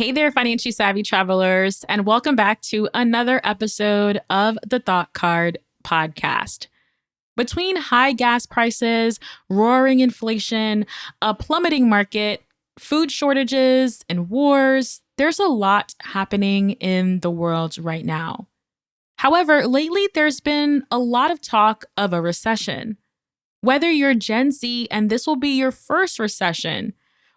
Hey there, financially savvy travelers, and welcome back to another episode of the Thought Card podcast. Between high gas prices, roaring inflation, a plummeting market, food shortages, and wars, there's a lot happening in the world right now. However, lately there's been a lot of talk of a recession. Whether you're Gen Z and this will be your first recession,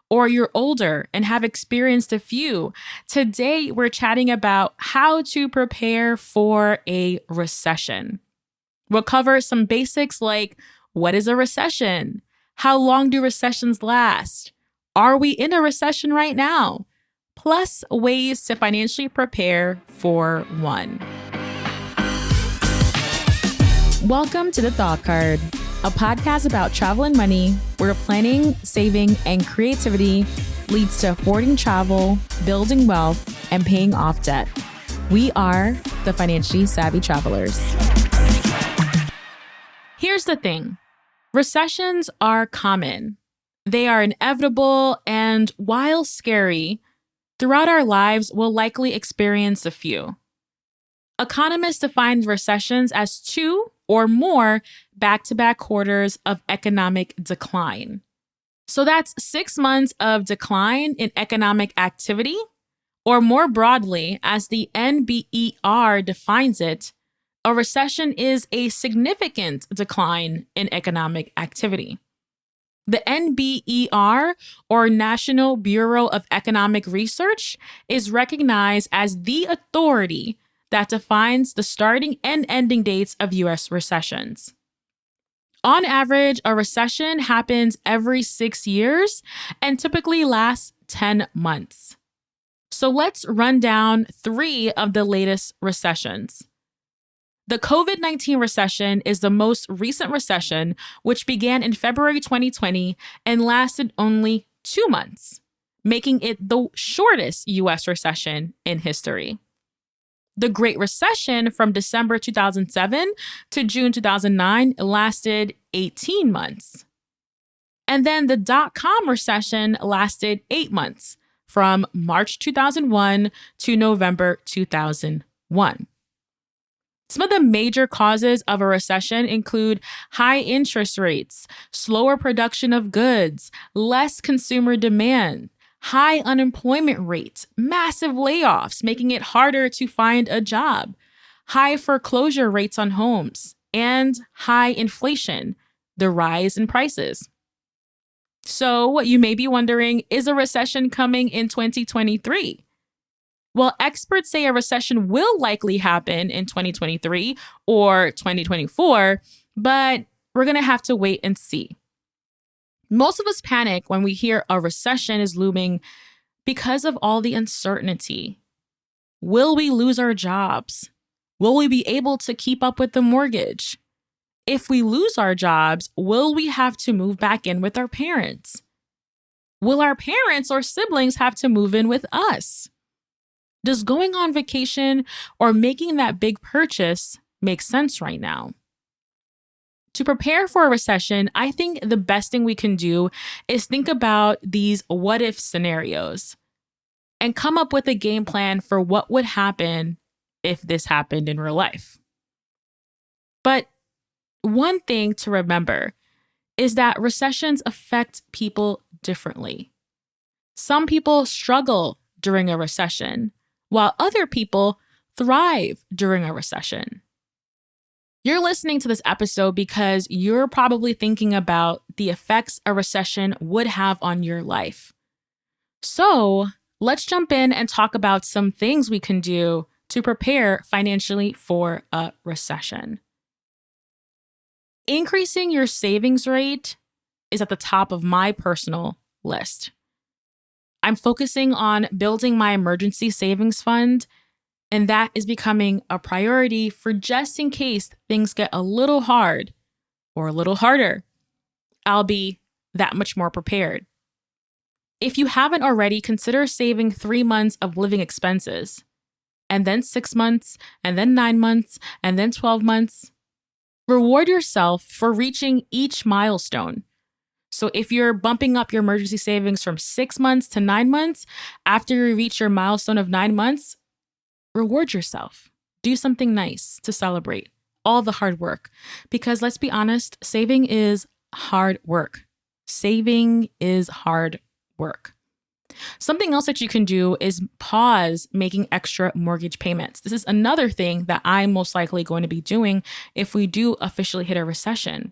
or you're older and have experienced a few, today we're chatting about how to prepare for a recession. We'll cover some basics like what is a recession? How long do recessions last? Are we in a recession right now? Plus ways to financially prepare for one. Welcome to the Thought Card, a podcast about travel and money where planning, saving, and creativity leads to affording travel, building wealth, and paying off debt. We are the financially savvy travelers. Here's the thing. Recessions are common. They are inevitable, and while scary, throughout our lives, we'll likely experience a few. Economists define recessions as 2 or more back-to-back quarters of economic decline. So that's 6 months of decline in economic activity, or more broadly, as the NBER defines it, a recession is a significant decline in economic activity. The NBER, or National Bureau of Economic Research, is recognized as the authority that defines the starting and ending dates of U.S. recessions. On average, a recession happens every 6 years and typically lasts 10 months. So let's run down 3 of the latest recessions. The COVID-19 recession is the most recent recession, which began in February 2020 and lasted only 2 months, making it the shortest U.S. recession in history. The Great Recession from December 2007 to June 2009 lasted 18 months. And then the dot-com recession lasted 8 months, from March 2001 to November 2001. Some of the major causes of a recession include high interest rates, slower production of goods, less consumer demand, high unemployment rates, massive layoffs, making it harder to find a job, high foreclosure rates on homes, and high inflation, the rise in prices. So you may be wondering, is a recession coming in 2023? Well, experts say a recession will likely happen in 2023 or 2024, but we're going to have to wait and see. Most of us panic when we hear a recession is looming because of all the uncertainty. Will we lose our jobs? Will we be able to keep up with the mortgage? If we lose our jobs, will we have to move back in with our parents? Will our parents or siblings have to move in with us? Does going on vacation or making that big purchase make sense right now? To prepare for a recession, I think the best thing we can do is think about these what-if scenarios and come up with a game plan for what would happen if this happened in real life. But one thing to remember is that recessions affect people differently. Some people struggle during a recession, while other people thrive during a recession. You're listening to this episode because you're probably thinking about the effects a recession would have on your life. So let's jump in and talk about some things we can do to prepare financially for a recession. Increasing your savings rate is at the top of my personal list. I'm focusing on building my emergency savings fund, and that is becoming a priority for just in case things get a little hard or a little harder. I'll be that much more prepared. If you haven't already, consider saving 3 months of living expenses, and then 6 months, and then 9 months, and then 12 months. Reward yourself for reaching each milestone. So if you're bumping up your emergency savings from 6 months to 9 months, after you reach your milestone of 9 months, reward yourself. Do something nice to celebrate all the hard work. Because let's be honest, saving is hard work. Saving is hard work. Something else that you can do is pause making extra mortgage payments. This is another thing that I'm most likely going to be doing if we do officially hit a recession.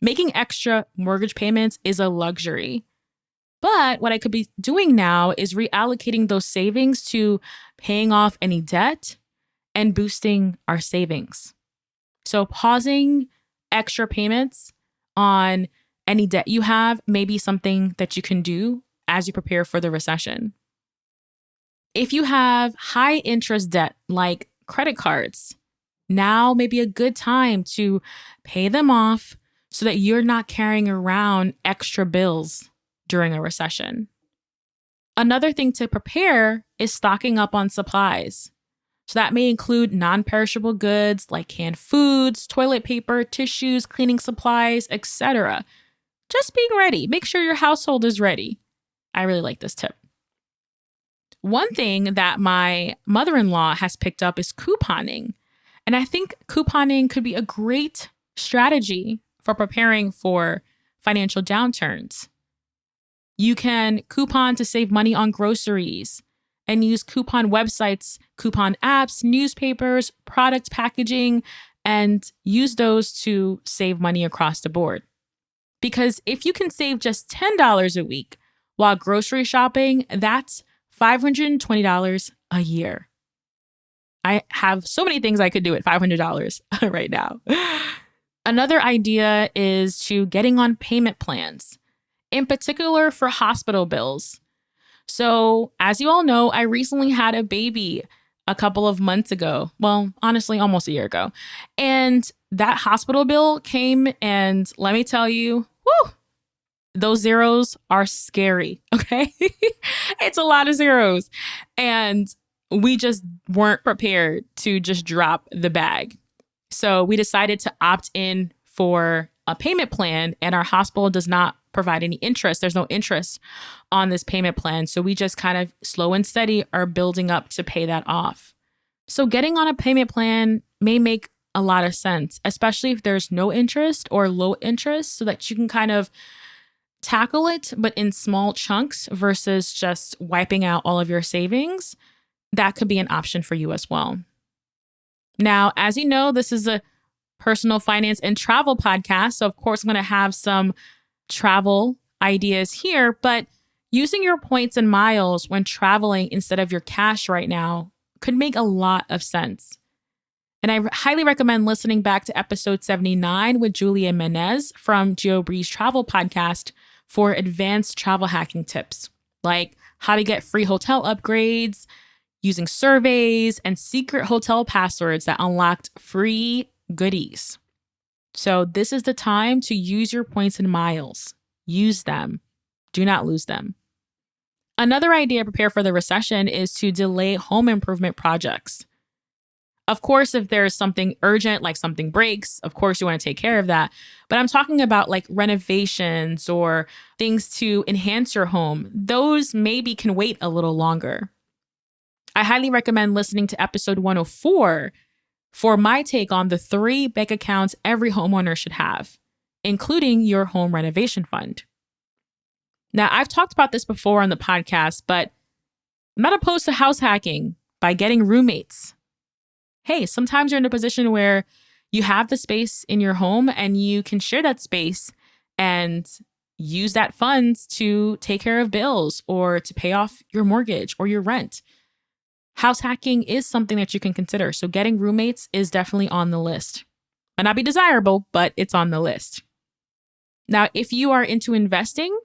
Making extra mortgage payments is a luxury. But what I could be doing now is reallocating those savings to paying off any debt and boosting our savings. So pausing extra payments on any debt you have may be something that you can do as you prepare for the recession. If you have high interest debt like credit cards, now may be a good time to pay them off so that you're not carrying around extra bills during a recession. Another thing to prepare is stocking up on supplies. So that may include non-perishable goods like canned foods, toilet paper, tissues, cleaning supplies, etc. Just being ready. Make sure your household is ready. I really like this tip. One thing that my mother-in-law has picked up is couponing. And I think couponing could be a great strategy for preparing for financial downturns. You can coupon to save money on groceries and use coupon websites, coupon apps, newspapers, product packaging, and use those to save money across the board. Because if you can save just $10 a week while grocery shopping, that's $520 a year. I have so many things I could do at $500 right now. Another idea is to getting on payment plans, in particular for hospital bills. So, as you all know, I recently had a baby a couple of months ago. Well, honestly, almost a year ago. And that hospital bill came, and let me tell you, those zeros are scary, okay? It's a lot of zeros. And we just weren't prepared to just drop the bag. So we decided to opt in for a payment plan, and our hospital does not provide any interest. There's no interest on this payment plan. So we just kind of slow and steady are building up to pay that off. So getting on a payment plan may make a lot of sense, especially if there's no interest or low interest, so that you can kind of tackle it, but in small chunks versus just wiping out all of your savings. That could be an option for you as well. Now, as you know, this is a personal finance and travel podcast. So of course, I'm going to have some travel ideas here, but using your points and miles when traveling instead of your cash right now could make a lot of sense. And I highly recommend listening back to episode 79 with Julia Menez from Gio Bree's Travel Podcast for advanced travel hacking tips, like how to get free hotel upgrades, using surveys, and secret hotel passwords that unlocked free goodies. So this is the time to use your points and miles. Use them. Do not lose them. Another idea to prepare for the recession is to delay home improvement projects. Of course, if there's something urgent, like something breaks, of course you want to take care of that. But I'm talking about like renovations or things to enhance your home. Those maybe can wait a little longer. I highly recommend listening to episode 104 for my take on the 3 bank accounts every homeowner should have, including your home renovation fund. Now, I've talked about this before on the podcast, but I'm not opposed to house hacking by getting roommates. Hey, sometimes you're in a position where you have the space in your home and you can share that space and use that funds to take care of bills or to pay off your mortgage or your rent. House hacking is something that you can consider. So getting roommates is definitely on the list. Might not be desirable, but it's on the list. Now, if you are into investing,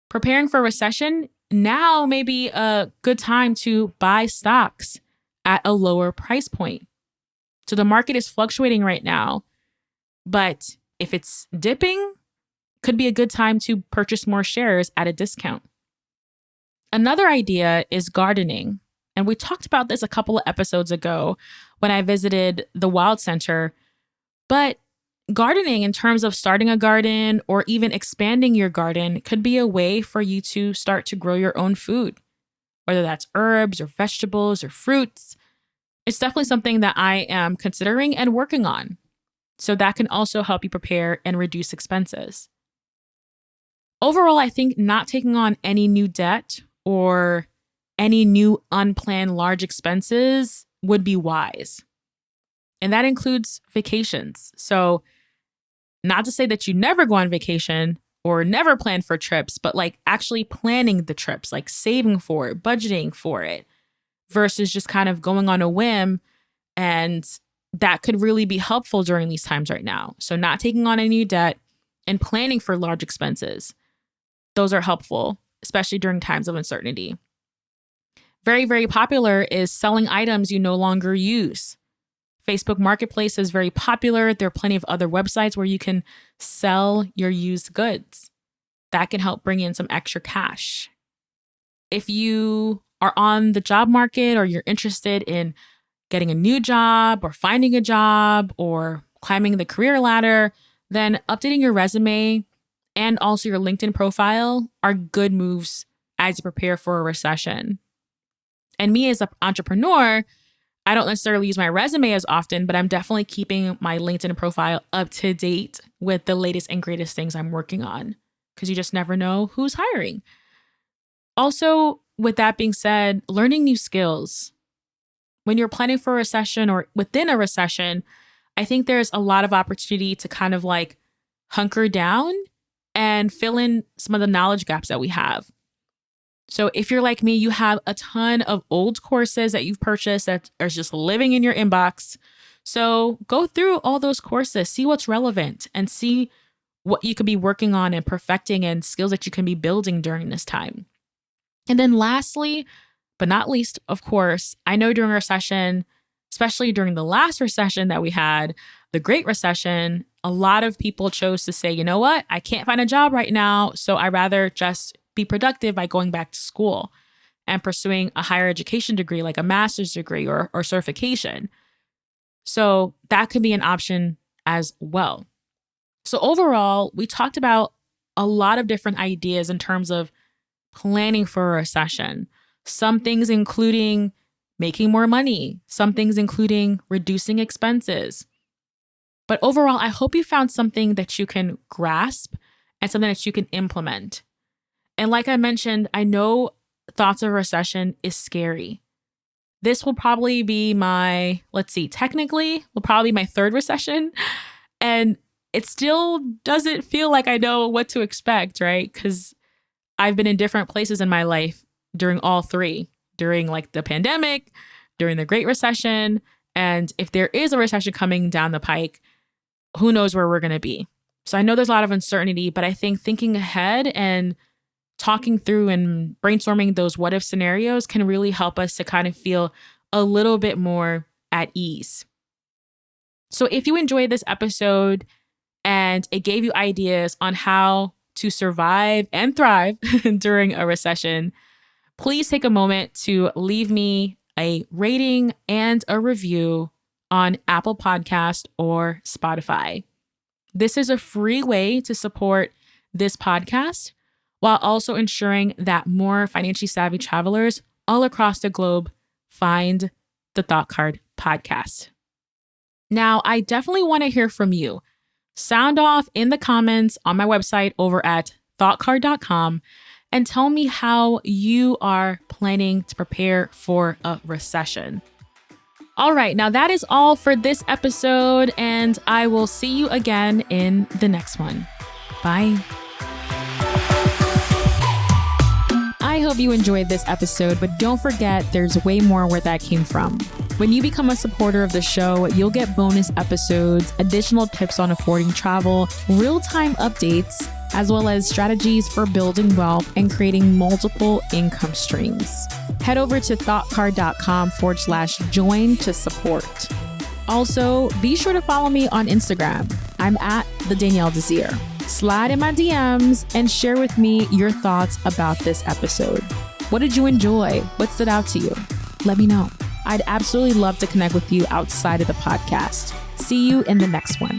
preparing for a recession, now may be a good time to buy stocks at a lower price point. So the market is fluctuating right now, but if it's dipping, could be a good time to purchase more shares at a discount. Another idea is gardening. And we talked about this a couple of episodes ago when I visited the Wild Center. But gardening, in terms of starting a garden or even expanding your garden, could be a way for you to start to grow your own food, whether that's herbs or vegetables or fruits. It's definitely something that I am considering and working on. So that can also help you prepare and reduce expenses. Overall, I think not taking on any new debt or any new unplanned large expenses would be wise. And that includes vacations. So not to say that you never go on vacation or never plan for trips, but like actually planning the trips, like saving for it, budgeting for it, versus just kind of going on a whim. And that could really be helpful during these times right now. So not taking on any new debt and planning for large expenses. Those are helpful, especially during times of uncertainty. Very, very popular is selling items you no longer use. Facebook Marketplace is very popular. There are plenty of other websites where you can sell your used goods. That can help bring in some extra cash. If you are on the job market or you're interested in getting a new job or finding a job or climbing the career ladder, then updating your resume and also your LinkedIn profile are good moves as you prepare for a recession. And me as an entrepreneur, I don't necessarily use my resume as often, but I'm definitely keeping my LinkedIn profile up to date with the latest and greatest things I'm working on, because you just never know who's hiring. Also, with that being said, learning new skills. When you're planning for a recession or within a recession, I think there's a lot of opportunity to kind of like hunker down and fill in some of the knowledge gaps that we have. So if you're like me, you have a ton of old courses that you've purchased that are just living in your inbox. So go through all those courses, see what's relevant, and see what you could be working on and perfecting and skills that you can be building during this time. And then lastly, but not least, of course, I know during a recession, especially during the last recession that we had, the Great Recession, a lot of people chose to say, you know what, I can't find a job right now, so I'd rather just be productive by going back to school and pursuing a higher education degree, like a master's degree or certification. So that could be an option as well. So overall, we talked about a lot of different ideas in terms of planning for a recession. Some things including making more money, some things including reducing expenses. But overall, I hope you found something that you can grasp and something that you can implement. And like I mentioned, I know thoughts of recession is scary. This will probably be my, technically will probably be my third recession. And it still doesn't feel like I know what to expect, right? Because I've been in different places in my life during all three, during like the pandemic, during the Great Recession. And if there is a recession coming down the pike, who knows where we're going to be. So I know there's a lot of uncertainty, but I think thinking ahead and talking through and brainstorming those what if scenarios can really help us to kind of feel a little bit more at ease. So if you enjoyed this episode and it gave you ideas on how to survive and thrive during a recession, please take a moment to leave me a rating and a review on Apple Podcast or Spotify. This is a free way to support this podcast while also ensuring that more financially savvy travelers all across the globe find the Thought Card podcast. Now, I definitely want to hear from you. Sound off in the comments on my website over at thoughtcard.com and tell me how you are planning to prepare for a recession. All right, now that is all for this episode, and I will see you again in the next one. Bye. I hope you enjoyed this episode, but don't forget there's way more where that came from. When you become a supporter of the show, you'll get bonus episodes, additional tips on affording travel, real-time updates, as well as strategies for building wealth and creating multiple income streams. Head over to thoughtcard.com/join to support. Also, be sure to follow me on Instagram. I'm at the Danielle Desir. Slide in my DMs and share with me your thoughts about this episode. What did you enjoy? What stood out to you? Let me know. I'd absolutely love to connect with you outside of the podcast. See you in the next one.